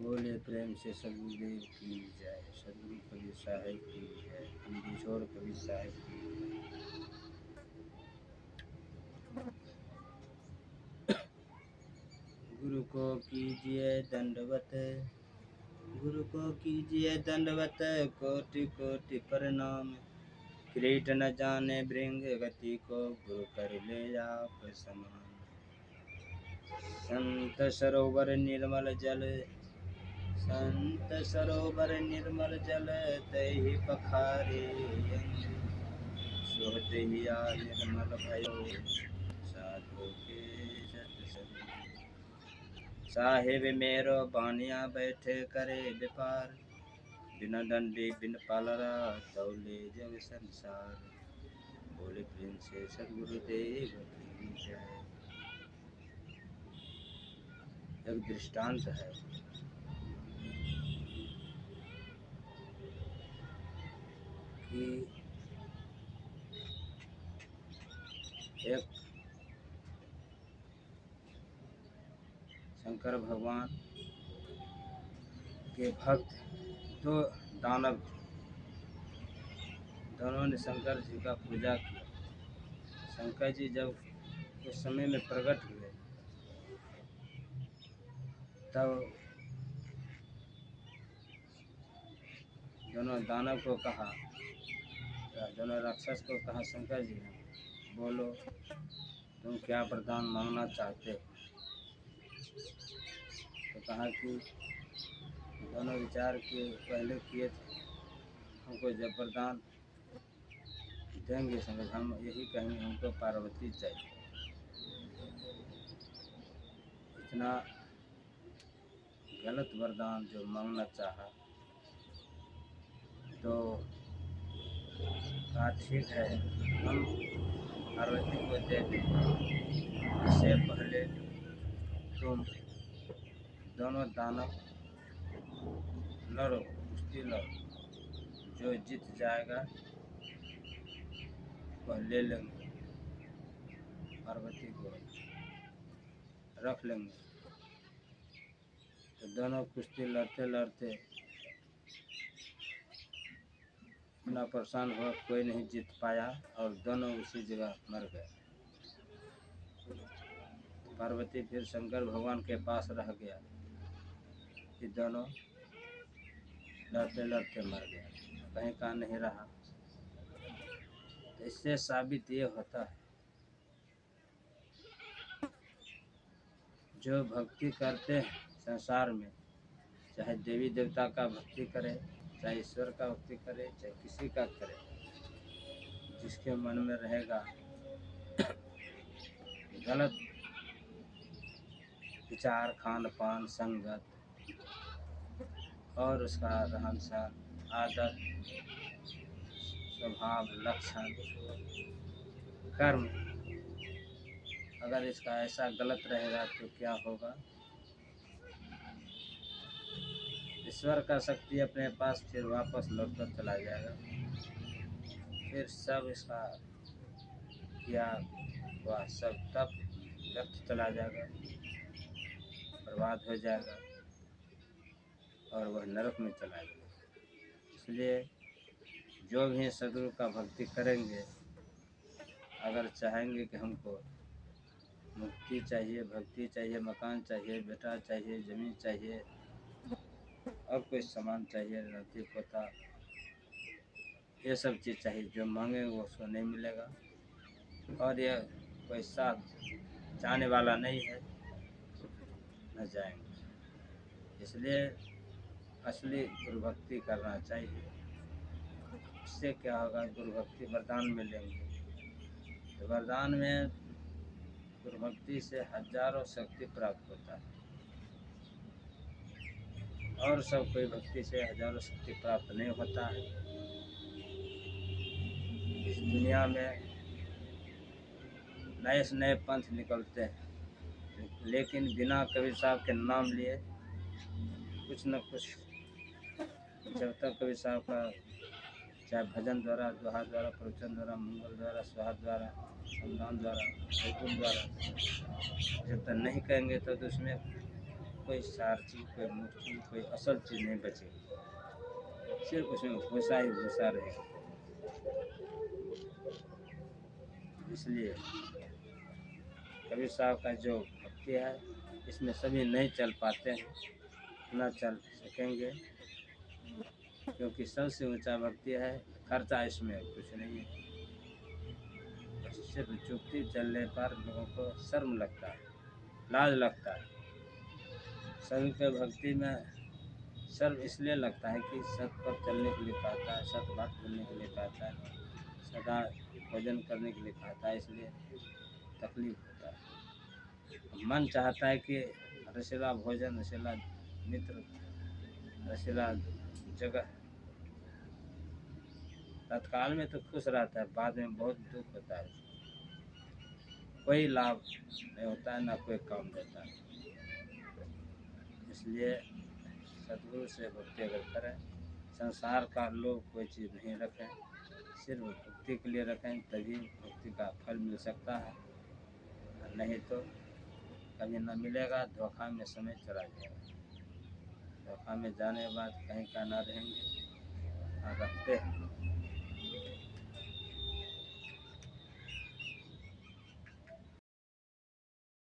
बोले प्रेम से सदगुरुदेव की जय। सदगुरु कबीर साहेब की जय। हिंदी छोड़ कबीर साहेब की जय। गुरु को कीजिए दंडवत, गुरु को कीजिए दंडवत, कोटि कोटि प्रणाम। किरीट न जाने भृंग गति को, गुरु कर ले आप समान। संत सरोवर निर्मल जल, संत सरोवर निर्मल जल, तहि पखारे अंग। सोहत हिया निर्मल भयो, साधु के सत्संग। साहेब मेरो बानिया बैठे करे व्यापार, बिना डंडे बिन पालरा, तौले जग संसार। बोले प्रेम से सदगुरुदेव की जय। एक दृष्टांत है कि एक शंकर भगवान के भक्त दो दानव थे। दोनों ने शंकर जी का पूजा किया। शंकर जी जब उस समय में प्रकट हुए तब दोनों दानव को कहा, दोनों राक्षस को कहा, शंकर जी बोलो तुम क्या वरदान मांगना चाहते हो। तो कहा कि दोनों विचार के पहले किए थे, हमको जब वरदान देंगे समझ हम यही कहेंगे हमको पार्वती चाहिए। इतना गलत वरदान जो मांगना चाहा तो कहा ठीक है हम पार्वती को दे देंगे। इससे पहले तुम दोनों दानव लड़ो, कुश्ती लड़ो, जो जीत जाएगा वह ले लेंगे, पार्वती को रख लेंगे। तो दोनों कुश्ती लड़ते लड़ते इतना परेशान हुआ, कोई नहीं जीत पाया और दोनों उसी जगह मर गए। पार्वती फिर शंकर भगवान के पास रह गया कि दोनों लड़ते लड़ते मर गए, कहीं का नहीं रहा। तो इससे साबित ये होता है जो भक्ति करते हैं संसार में, चाहे देवी देवता का भक्ति करे, चाहे ईश्वर का भक्ति करे, चाहे किसी का करे, जिसके मन में रहेगा गलत विचार, खान पान, संगत और उसका रहन सहन, आदत, स्वभाव, लक्षण, कर्म, अगर इसका ऐसा गलत रहेगा तो क्या होगा, ईश्वर का शक्ति अपने पास फिर वापस लौटकर चला जाएगा। फिर सब इसका किया वह सब तप व्यर्थ चला जाएगा, बर्बाद हो जाएगा और वह नरक में चला जाएगा। इसलिए जो भी सदगुरु का भक्ति करेंगे, अगर चाहेंगे कि हमको मुक्ति चाहिए, भक्ति चाहिए, मकान चाहिए, बेटा चाहिए, ज़मीन चाहिए और कोई सामान चाहिए, नाती पोता, ये सब चीज़ चाहिए, जो मांगे वो उसको नहीं मिलेगा। और यह कोई साथ जाने वाला नहीं है, न जाएंगे। इसलिए असली गुरु भक्ति करना चाहिए। इससे क्या होगा, गुरु भक्ति वरदान मिलेंगे। तो वरदान में गुरु भक्ति से हजारों शक्ति प्राप्त होता है और सब कोई भक्ति से हजारों शक्ति प्राप्त नहीं होता है। इस दुनिया में नए से नए पंथ निकलते हैं, लेकिन बिना कबीर साहब के नाम लिए कुछ न कुछ, जब तक कबीर साहब का चाहे भजन द्वारा, दोहा द्वारा, प्रवचन द्वारा, मंगल द्वारा, स्वाहा द्वारा, संदान द्वारा, वैकुंठ द्वारा, जब तक नहीं कहेंगे तो उसमें कोई सार चीज, कोई मुख्य चीज, कोई असल चीज नहीं बचेगी, सिर्फ उसमें भूसा ही भूसा रहेगा। इसलिए कबीर साहब का जो भक्ति है, इसमें सभी नहीं चल पाते हैं, ना चल सकेंगे, क्योंकि सबसे ऊंचा भक्ति है। खर्चा इसमें कुछ नहीं है, बस सिर्फ चुपती चलने पर लोगों को शर्म लगता है, लाज लगता है। सभी के भक्ति में शर्म इसलिए लगता है कि सत पर चलने के लिए कहता है, सत बात बोलने के लिए कहता है, सदा भोजन करने के लिए कहता है, इसलिए तकलीफ होता है। मन चाहता है कि रसीला भोजन, रसीला मित्र, रसीला जगह, तत्काल में तो खुश रहता है, बाद में बहुत दुख होता है, कोई लाभ नहीं होता है, ना कोई काम देता है। इसलिए सदगुरु से भक्ति अगर करें, संसार का लोभ कोई चीज़ नहीं रखें, सिर्फ भक्ति के लिए रखें, तभी भक्ति का फल मिल सकता है, नहीं तो कभी न मिलेगा। धोखा में समय चला जाएगा, धोखा में जाने के बाद कहीं का ना रहेंगे, और रखते हैं।